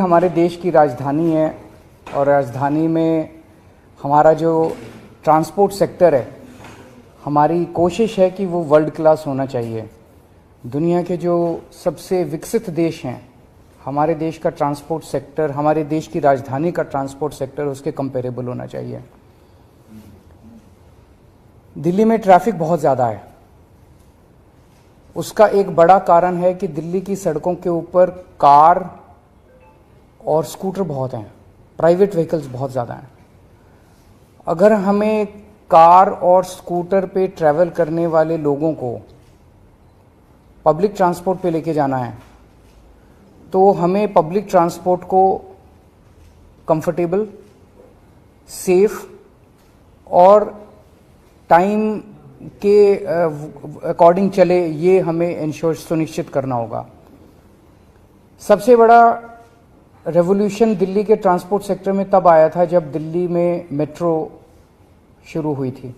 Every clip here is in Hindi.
हमारे देश की राजधानी है और राजधानी में हमारा जो ट्रांसपोर्ट सेक्टर है, हमारी कोशिश है कि वो वर्ल्ड क्लास होना चाहिए। दुनिया के जो सबसे विकसित देश हैं, हमारे देश का ट्रांसपोर्ट सेक्टर, हमारे देश की राजधानी का ट्रांसपोर्ट सेक्टर उसके कंपेरेबल होना चाहिए। दिल्ली में ट्रैफिक बहुत ज़्यादा है। उसका एक बड़ा कारण है कि दिल्ली की सड़कों के ऊपर कार और स्कूटर बहुत हैं, प्राइवेट व्हीकल्स बहुत ज़्यादा हैं। अगर हमें कार और स्कूटर पे ट्रैवल करने वाले लोगों को पब्लिक ट्रांसपोर्ट पे लेके जाना है, तो हमें पब्लिक ट्रांसपोर्ट को कंफर्टेबल, सेफ और टाइम के अकॉर्डिंग चले, ये हमें सुनिश्चित करना होगा। सबसे बड़ा रेवोल्यूशन दिल्ली के ट्रांसपोर्ट सेक्टर में तब आया था जब दिल्ली में मेट्रो शुरू हुई थी।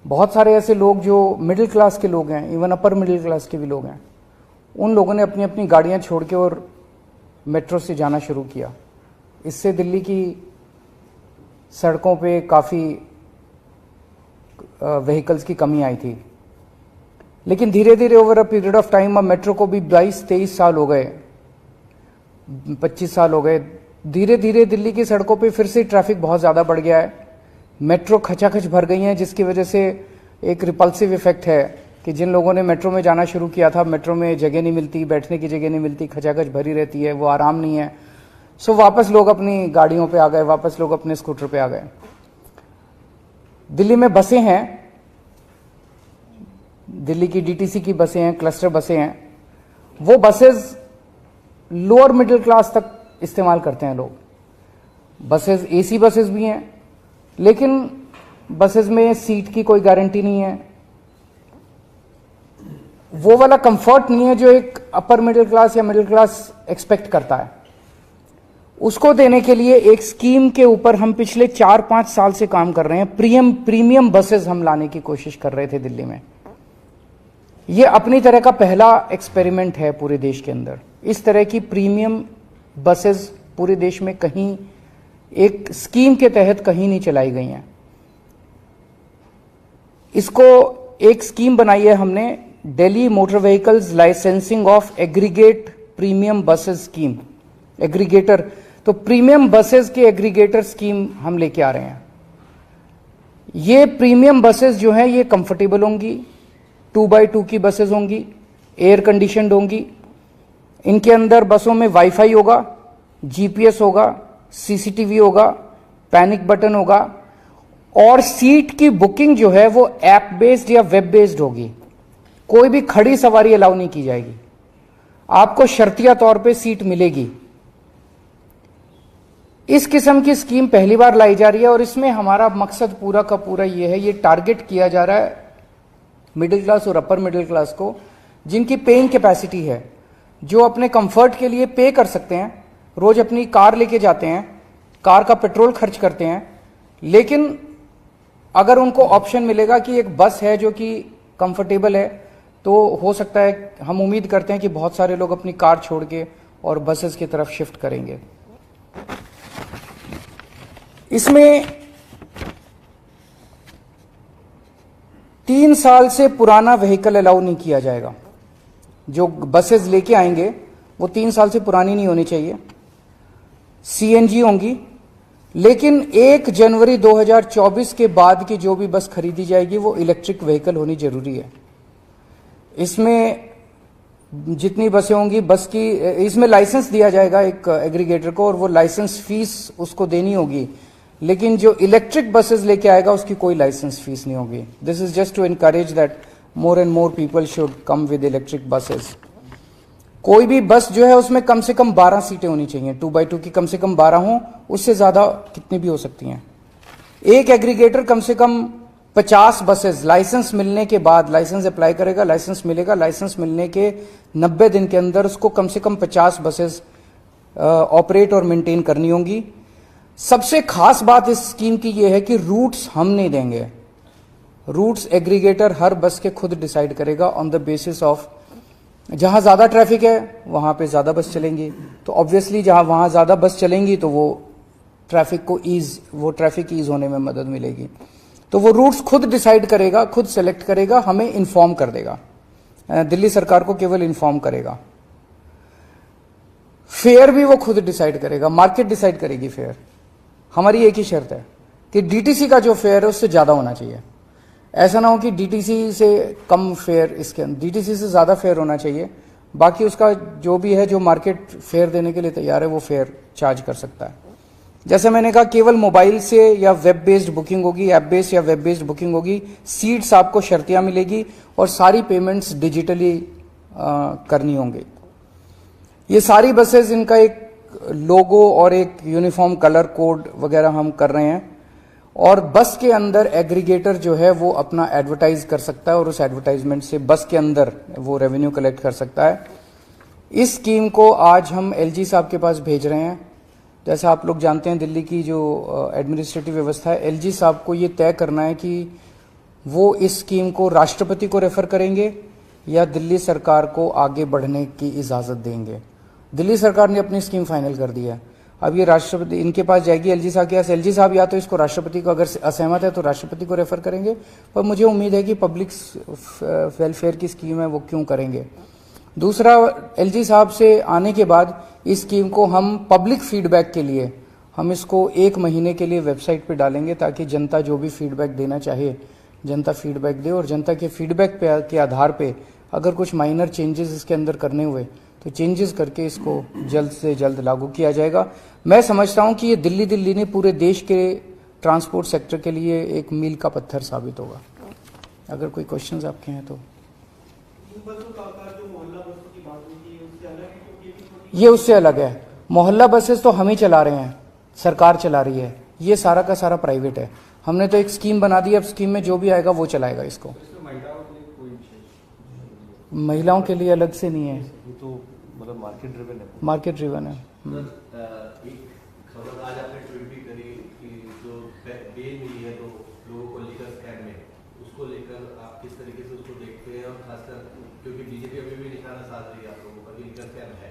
बहुत सारे ऐसे लोग जो मिडिल क्लास के लोग हैं, इवन अपर मिडिल क्लास के भी लोग हैं, उन लोगों ने अपनी अपनी गाड़ियां छोड़ के और मेट्रो से जाना शुरू किया। इससे दिल्ली की सड़कों पे काफ़ी व्हीकल्स की कमी आई थी। लेकिन धीरे धीरे over a period of time, अब मेट्रो को भी 22-23 साल हो गए, 25 साल हो गए, धीरे धीरे दिल्ली की सड़कों पे फिर से ट्रैफिक बहुत ज़्यादा बढ़ गया है। मेट्रो खचाखच भर गई हैं, जिसकी वजह से एक रिपल्सिव इफेक्ट है कि जिन लोगों ने मेट्रो में जाना शुरू किया था, मेट्रो में जगह नहीं मिलती, बैठने की जगह नहीं मिलती, खचाखच भरी रहती है, वो आराम नहीं है। सो वापस लोग अपनी गाड़ियों पे आ गए, वापस लोग अपने स्कूटर पे आ गए। दिल्ली में बसें हैं, दिल्ली की डीटीसी की बसें हैं, क्लस्टर बसें हैं। वो बसेस लोअर मिडिल क्लास तक इस्तेमाल करते हैं लोग। बसेस एसी बसेस भी हैं, लेकिन बसेस में सीट की कोई गारंटी नहीं है। वो वाला कंफर्ट नहीं है जो एक अपर मिडिल क्लास या मिडिल क्लास एक्सपेक्ट करता है। उसको देने के लिए एक स्कीम के ऊपर हम पिछले 4-5 साल से काम कर रहे हैं। प्रीमियम बसेस हम लाने की कोशिश कर रहे थे दिल्ली में। ये अपनी तरह का पहला एक्सपेरिमेंट है पूरे देश के अंदर। इस तरह की प्रीमियम बसेस पूरे देश में कहीं एक स्कीम के तहत कहीं नहीं चलाई गई हैं। इसको एक स्कीम बनाई है हमने, Delhi motor vehicles licensing of aggregate premium buses scheme, aggregator. तो प्रीमियम बसेस के एग्रीगेटर स्कीम हम लेके आ रहे हैं। ये प्रीमियम बसेस जो हैं ये कंफर्टेबल होंगी, 2x2 की बसेस होंगी, एयर कंडीशनड होंगी। इनके अंदर बसों में वाईफाई होगा, जीपीएस होगा, सीसीटीवी होगा, पैनिक बटन होगा और सीट की बुकिंग जो है वो ऐप बेस्ड या वेब बेस्ड होगी। कोई भी खड़ी सवारी अलाउ नहीं की जाएगी, आपको शर्तिया तौर पे सीट मिलेगी। इस किस्म की स्कीम पहली बार लाई जा रही है और इसमें हमारा मकसद पूरा का पूरा ये है, ये टारगेट किया जा रहा है मिडिल क्लास और अपर मिडिल क्लास को, जिनकी पेइंग कैपेसिटी है, जो अपने कंफर्ट के लिए पे कर सकते हैं, रोज अपनी कार लेके जाते हैं, कार का पेट्रोल खर्च करते हैं। लेकिन अगर उनको ऑप्शन मिलेगा कि एक बस है जो कि कंफर्टेबल है, तो हो सकता है, हम उम्मीद करते हैं कि बहुत सारे लोग अपनी कार छोड़ के और बसेस की तरफ शिफ्ट करेंगे। इसमें 3 साल से पुराना व्हीकल अलाउ नहीं किया जाएगा। जो बसेस लेके आएंगे वो 3 साल से पुरानी नहीं होनी चाहिए, सीएनजी होंगी। लेकिन 1 जनवरी 2024 के बाद की जो भी बस खरीदी जाएगी वो इलेक्ट्रिक व्हीकल होनी जरूरी है। इसमें जितनी बसें होंगी, बस की इसमें लाइसेंस दिया जाएगा एक एग्रीगेटर को और वो लाइसेंस फीस उसको देनी होगी। लेकिन जो इलेक्ट्रिक बसेस लेके आएगा उसकी कोई लाइसेंस फीस नहीं होगी। This is just to encourage that more and more people should come with electric buses. कोई भी बस जो है उसमें कम से कम 12 सीटें होनी चाहिए, 2x2 की कम से कम 12 हों, उससे ज्यादा कितनी भी हो सकती हैं। एक एग्रीगेटर कम से कम 50 बसेस लाइसेंस मिलने के बाद, लाइसेंस अप्लाई करेगा, लाइसेंस मिलेगा, लाइसेंस मिलने के 90 दिन के अंदर उसको कम से कम 50 बसेस ऑपरेट और मेंटेन करनी होंगी। सबसे खास बात इस स्कीम की यह है कि रूट्स हम नहीं देंगे, रूट्स एग्रीगेटर हर बस के खुद डिसाइड करेगा ऑन द बेसिस ऑफ जहां ज्यादा ट्रैफिक है वहां पे ज्यादा बस चलेंगी, तो ऑब्वियसली जहां वहां ज्यादा बस चलेंगी तो वो ट्रैफिक ईज होने में मदद मिलेगी। तो वो रूट्स खुद डिसाइड करेगा, खुद सेलेक्ट करेगा, हमें इन्फॉर्म कर देगा, दिल्ली सरकार को केवल इन्फॉर्म करेगा। फेयर भी वो खुद डिसाइड करेगा, मार्केट डिसाइड करेगी फेयर। हमारी एक ही शर्त है कि डीटीसी का जो फेयर है उससे ज्यादा होना चाहिए। ऐसा ना हो कि डीटीसी से कम फेयर, इसके अंदर डीटीसी से ज्यादा फेयर होना चाहिए। बाकी उसका जो भी है, जो मार्केट फेयर देने के लिए तैयार है वो फेयर चार्ज कर सकता है। जैसे मैंने कहा, केवल मोबाइल से या वेब बेस्ड बुकिंग होगी, ऐप बेस्ड या वेब बेस्ड बुकिंग होगी, सीट्स आपको शर्तियां मिलेगी और सारी पेमेंट्स डिजिटली करनी होंगी। ये सारी बसेस, इनका एक लोगो और एक यूनिफॉर्म कलर कोड वगैरह हम कर रहे हैं, और बस के अंदर एग्रीगेटर जो है वो अपना एडवर्टाइज कर सकता है और उस एडवर्टाइजमेंट से बस के अंदर वो रेवेन्यू कलेक्ट कर सकता है। इस स्कीम को आज हम एलजी साहब के पास भेज रहे हैं। जैसा आप लोग जानते हैं, दिल्ली की जो एडमिनिस्ट्रेटिव व्यवस्था है, एलजी साहब को ये तय करना है कि वो इस स्कीम को राष्ट्रपति को रेफर करेंगे या दिल्ली सरकार को आगे बढ़ने की इजाजत देंगे। दिल्ली सरकार ने अपनी स्कीम फाइनल कर दी है, अब ये राष्ट्रपति इनके पास जाएगी, एलजी साहब के पास। एलजी साहब या तो इसको राष्ट्रपति को, अगर असहमत है तो राष्ट्रपति को रेफर करेंगे, पर मुझे उम्मीद है कि पब्लिक वेलफेयर की स्कीम है वो क्यों करेंगे। दूसरा, एलजी साहब से आने के बाद इस स्कीम को हम पब्लिक फीडबैक के लिए हम इसको 1 महीने के लिए वेबसाइट पे डालेंगे, ताकि जनता जो भी फीडबैक देना चाहे जनता फीडबैक दे, और जनता के फीडबैक के आधार पे अगर कुछ माइनर चेंजेस इसके अंदर करने हुए तो चेंजेस करके इसको जल्द से जल्द लागू किया जाएगा। मैं समझता हूं कि ये दिल्ली ने पूरे देश के ट्रांसपोर्ट सेक्टर के लिए एक मील का पत्थर साबित होगा। अगर कोई क्वेश्चंस आपके हैं तो। ये उससे अलग है। मोहल्ला बसेस तो हम ही चला रहे हैं, सरकार चला रही है, ये सारा का सारा प्राइवेट है। हमने तो एक स्कीम बना दी, अब स्कीम में जो भी आएगा वो चलाएगा इसको। महिलाओं के लिए अलग से नहीं है, तो मतलब मार्केट ड्रिवन है। एक खबर आज आपने ट्वीट भी करी कि जो बेल मिली है तो लोगों को लीगल स्कैम में, उसको लेकर आप किस तरीके से उसको देखते हैं, और खासकर क्योंकि बीजेपी अभी भी निशाना साध रही है आप लोगों का कि लीगल स्कैम है।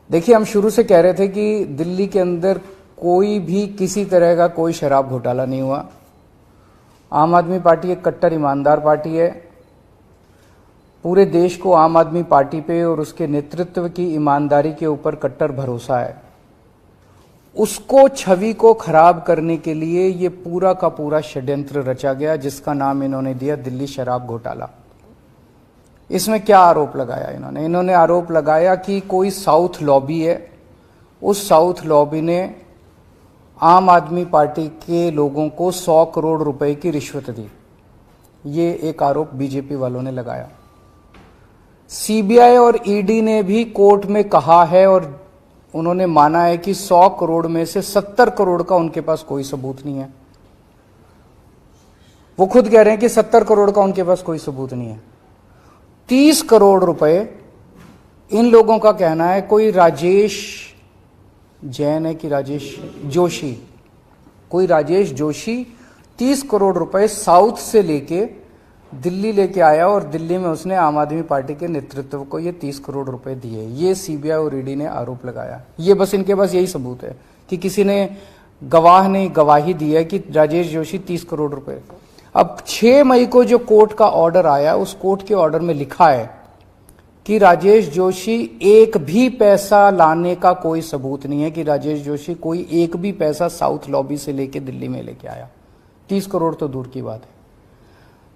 देखिए, हम शुरू से कह रहे थे कि दिल्ली के अंदर कोई भी किसी तरह का कोई शराब घोटाला नहीं हुआ। आम आदमी पार्टी एक कट्टर ईमानदार पार्टी है। पूरे देश को आम आदमी पार्टी पे और उसके नेतृत्व की ईमानदारी के ऊपर कट्टर भरोसा है। उसको, छवि को खराब करने के लिए ये पूरा का पूरा षड्यंत्र रचा गया, जिसका नाम इन्होंने दिया दिल्ली शराब घोटाला। इसमें क्या आरोप लगाया इन्होंने आरोप लगाया कि कोई साउथ लॉबी है, उस साउथ लॉबी ने आम आदमी पार्टी के लोगों को 100 करोड़ रुपए की रिश्वत दी। ये एक आरोप बीजेपी वालों ने लगाया। सीबीआई और ईडी ने भी कोर्ट में कहा है और उन्होंने माना है कि 100 करोड़ में से 70 करोड़ का उनके पास कोई सबूत नहीं है। वो खुद कह रहे हैं कि 70 करोड़ का उनके पास कोई सबूत नहीं है। 30 करोड़ रुपए इन लोगों का कहना है, कोई राजेश जैन है कि राजेश जोशी, कोई राजेश जोशी 30 करोड़ रुपए साउथ से लेके दिल्ली लेके आया और दिल्ली में उसने आम आदमी पार्टी के नेतृत्व को ये 30 करोड़ रुपए दिए। ये सीबीआई और ईडी ने आरोप लगाया। ये बस इनके पास यही सबूत है कि किसी ने, गवाह ने गवाही दी है कि राजेश जोशी 30 करोड़ रुपए। अब 6 मई को जो कोर्ट का ऑर्डर आया, उस कोर्ट के ऑर्डर में लिखा है कि राजेश जोशी एक भी पैसा लाने का कोई सबूत नहीं है, कि राजेश जोशी कोई एक भी पैसा साउथ लॉबी से लेके दिल्ली में लेके आया। 30 करोड़ तो दूर की बात है।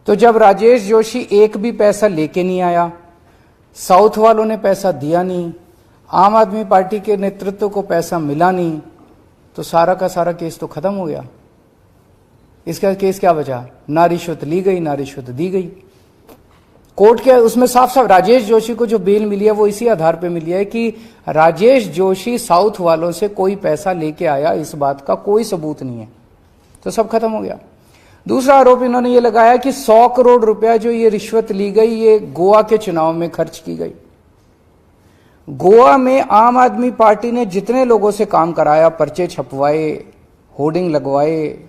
तो जब राजेश जोशी एक भी पैसा लेके नहीं आया, साउथ वालों ने पैसा दिया नहीं, आम आदमी पार्टी के नेतृत्व को पैसा मिला नहीं, तो सारा का सारा केस तो खत्म हो गया। इसका केस क्या बचा? ना रिश्वत ली गई, ना रिश्वत दी गई। कोर्ट के उसमें साफ साफ राजेश जोशी को जो बेल मिली है वो इसी आधार पे मिली है कि राजेश जोशी साउथ वालों से कोई पैसा लेके आया, इस बात का कोई सबूत नहीं है। तो सब खत्म हो गया। दूसरा आरोप इन्होंने ये लगाया कि 100 करोड़ रुपया जो ये रिश्वत ली गई, ये गोवा के चुनाव में खर्च की गई। गोवा में आम आदमी पार्टी ने जितने लोगों से काम कराया, पर्चे छपवाए, होर्डिंग लगवाए,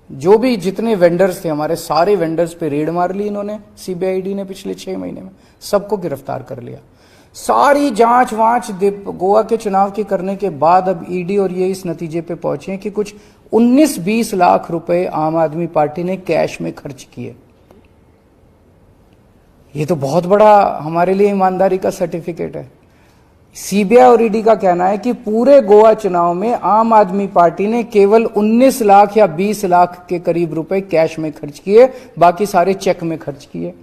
जो भी जितने वेंडर्स थे हमारे, सारे वेंडर्स पे रेड मार ली इन्होंने, सीबीआईडी ने पिछले 6 महीने में सबको गिरफ्तार कर लिया। सारी जांच वांच गोवा के चुनाव की करने के बाद अब ईडी और ये इस नतीजे पे पहुंचे कि कुछ 19-20 लाख रुपए आम आदमी पार्टी ने कैश में खर्च किए। ये तो बहुत बड़ा हमारे लिए ईमानदारी का सर्टिफिकेट है। सीबीआई और ईडी का कहना है कि पूरे गोवा चुनाव में आम आदमी पार्टी ने केवल 19 लाख या 20 लाख के करीब रुपए कैश में खर्च किए, बाकी सारे चेक में खर्च किए।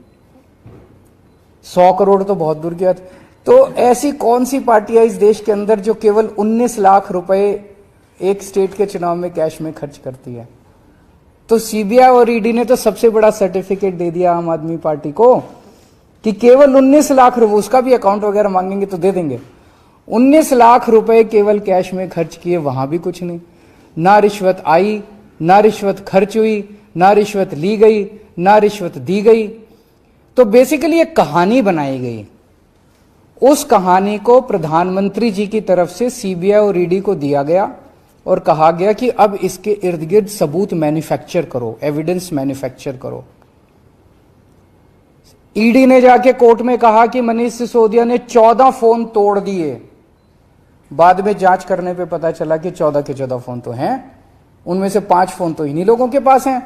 100 करोड़ तो बहुत दूर गया। तो ऐसी कौन सी पार्टी है इस देश के अंदर जो केवल 19 लाख रुपए एक स्टेट के चुनाव में कैश में खर्च करती है? तो सीबीआई और ईडी ने तो सबसे बड़ा सर्टिफिकेट दे दिया आम आदमी पार्टी को कि केवल 19 लाख रुपए, उसका भी अकाउंट वगैरह मांगेंगे तो दे देंगे, 19 लाख रुपए केवल कैश में खर्च किए, वहां भी कुछ नहीं। ना रिश्वत आई, ना रिश्वत खर्च हुई, ना रिश्वत ली गई, ना रिश्वत दी गई। तो बेसिकली एक कहानी बनाई गई। उस कहानी को प्रधानमंत्री जी की तरफ से सीबीआई और ईडी को दिया गया और कहा गया कि अब इसके इर्द गिर्द सबूत मैन्युफैक्चर करो, एविडेंस मैन्युफैक्चर करो। ईडी ने जाके कोर्ट में कहा कि मनीष सिसोदिया ने 14 फोन तोड़ दिए। बाद में जांच करने पे पता चला कि 14 के 14 फोन तो हैं, उनमें से 5 फोन तो इन्हीं लोगों के पास हैं।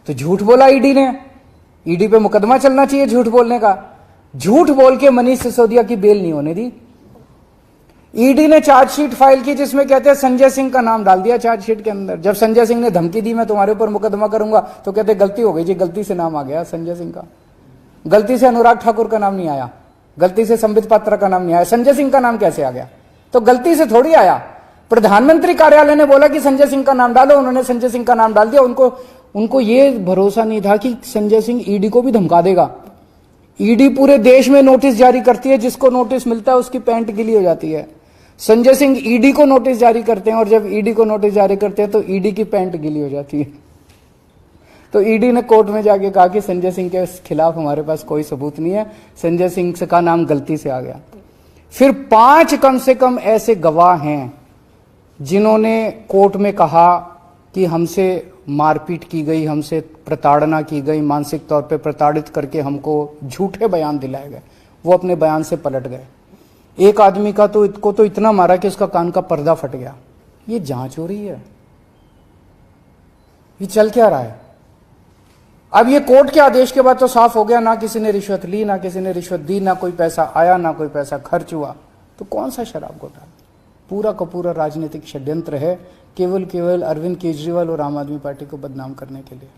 तो झूठ बोला ईडी ने। ईडी पे मुकदमा चलना चाहिए झूठ बोलने का। झूठ बोल के मनीष सिसोदिया की बेल नहीं होने दी। ईडी ने चार्जशीट फाइल की जिसमें कहते हैं संजय सिंह का नाम डाल दिया चार्जशीट के अंदर। जब संजय सिंह ने धमकी दी मैं तुम्हारे ऊपर मुकदमा करूंगा, तो कहते गलती हो गई जी, गलती से नाम आ गया संजय सिंह का, गलती से अनुराग ठाकुर का नाम नहीं आया, गलती से संबित पात्रा का नाम नहीं आया, संजय सिंह का नाम कैसे आ गया? तो गलती से थोड़ी आया। प्रधानमंत्री कार्यालय ने बोला कि संजय सिंह का नाम डालो, उन्होंने संजय सिंह का नाम डाल दिया। उनको ये भरोसा नहीं था कि संजय सिंह ईडी को भी धमका देगा। ईडी पूरे देश में नोटिस जारी करती है, जिसको नोटिस मिलता है उसकी पैंट गिली हो जाती है। संजय सिंह ईडी को नोटिस जारी करते हैं और जब ईडी को नोटिस जारी करते हैं तो ईडी की पैंट गिली हो जाती है। तो ईडी ने कोर्ट में जाके कहा कि संजय सिंह के खिलाफ हमारे पास कोई सबूत नहीं है, संजय सिंह का नाम गलती से आ गया। फिर 5 कम से कम ऐसे गवाह हैं जिन्होंने कोर्ट में कहा कि हमसे मारपीट की गई, हमसे प्रताड़ना की गई, मानसिक तौर पे प्रताड़ित करके हमको झूठे बयान दिलाए गए। वो अपने बयान से पलट गए। एक आदमी का तो इतना मारा कि उसका कान का पर्दा फट गया। ये जांच हो रही है, ये चल क्या रहा है? अब ये कोर्ट के आदेश के बाद तो साफ हो गया, ना किसी ने रिश्वत ली, ना किसी ने रिश्वत दी, ना कोई पैसा आया, ना कोई पैसा खर्च हुआ। तो कौन सा शराब घोटाला? पूरा का पूरा राजनीतिक षड्यंत्र है, केवल अरविंद केजरीवाल और आम आदमी पार्टी को बदनाम करने के लिए।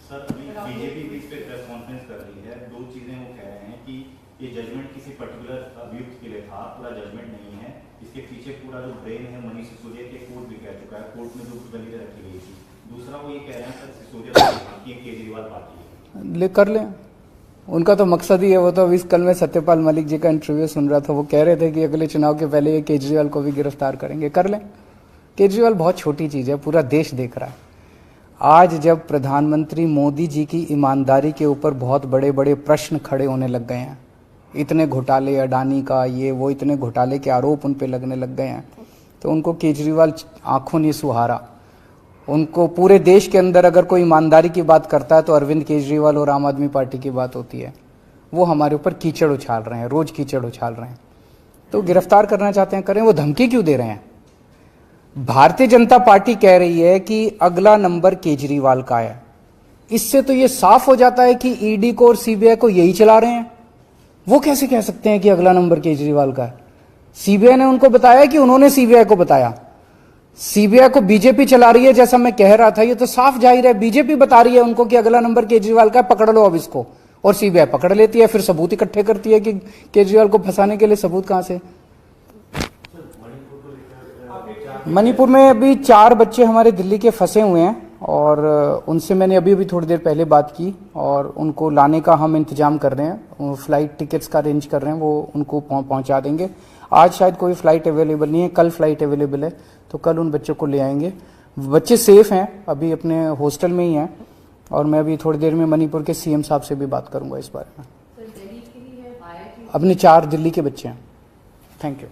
सर, बीजेपी भी इस पे प्रेस कॉन्फ्रेंस कर रही है। 2 चीजें वो कह रहे हैं कि ये जजमेंट किसी पर्टिकुलर अभियुक्त के लिए था, पूरा जजमेंट नहीं है। इसके पीछे पूरा जो ब्रेन है मनीष सिसोदिया के, कोर्ट भी कह चुका है, कोर्ट में जो कुछ दलीलें रखी गई थी। दूसरा वो ये कह रहे हैं सर सिसोदिया की केजरीवाल पार्टी है। कर लें, उनका तो मकसद ही है। वो तो अभी कल मैं सत्यपाल मलिक जी का इंटरव्यू सुन रहा था, वो कह रहे थे कि अगले चुनाव के पहले ये केजरीवाल को भी गिरफ्तार करेंगे। कर लें, केजरीवाल बहुत छोटी चीज है, पूरा देश देख रहा है। आज जब प्रधानमंत्री मोदी जी की ईमानदारी के ऊपर बहुत बड़े बड़े प्रश्न खड़े होने लग गए हैं, इतने घोटाले, अडानी का ये वो, इतने घोटाले के आरोप उन पे लगने लग गए हैं, तो उनको केजरीवाल आंखों नहीं सुहारा। उनको पूरे देश के अंदर अगर कोई ईमानदारी की बात करता है तो अरविंद केजरीवाल और आम आदमी पार्टी की बात होती है। वो हमारे ऊपर कीचड़ उछाल रहे हैं, रोज कीचड़ उछाल रहे हैं। तो गिरफ्तार करना चाहते हैं, करें। वो धमकी क्यों दे रहे हैं? भारतीय जनता पार्टी कह रही है कि अगला नंबर केजरीवाल का है। इससे तो ये साफ हो जाता है कि ईडी को और सीबीआई को यही चला रहे हैं। वो कैसे कह सकते हैं कि अगला नंबर केजरीवाल का है? सीबीआई ने उनको बताया कि उन्होंने सीबीआई को बताया। सीबीआई को बीजेपी चला रही है, जैसा मैं कह रहा था। ये तो साफ जाहिर है, बीजेपी बता रही है उनको कि अगला नंबर केजरीवाल का है, पकड़ लो अब इसको। और सीबीआई पकड़ लेती है, फिर सबूत इकट्ठे करती है कि केजरीवाल को फंसाने के लिए सबूत कहां से। मणिपुर में अभी 4 बच्चे हमारे दिल्ली के फंसे हुए हैं और उनसे मैंने अभी थोड़ी देर पहले बात की और उनको लाने का हम इंतजाम कर रहे हैं। फ्लाइट टिकट्स का अरेंज कर रहे हैं, वो उनको पहुंचा देंगे। आज शायद कोई फ्लाइट अवेलेबल नहीं है, कल फ्लाइट अवेलेबल है, तो कल उन बच्चों को ले आएंगे। बच्चे सेफ हैं, अभी अपने हॉस्टल में ही हैं और मैं अभी थोड़ी देर में मणिपुर के सीएम साहब से भी बात करूंगा इस बारे में। अपने 4 दिल्ली के बच्चे हैं। Thank you.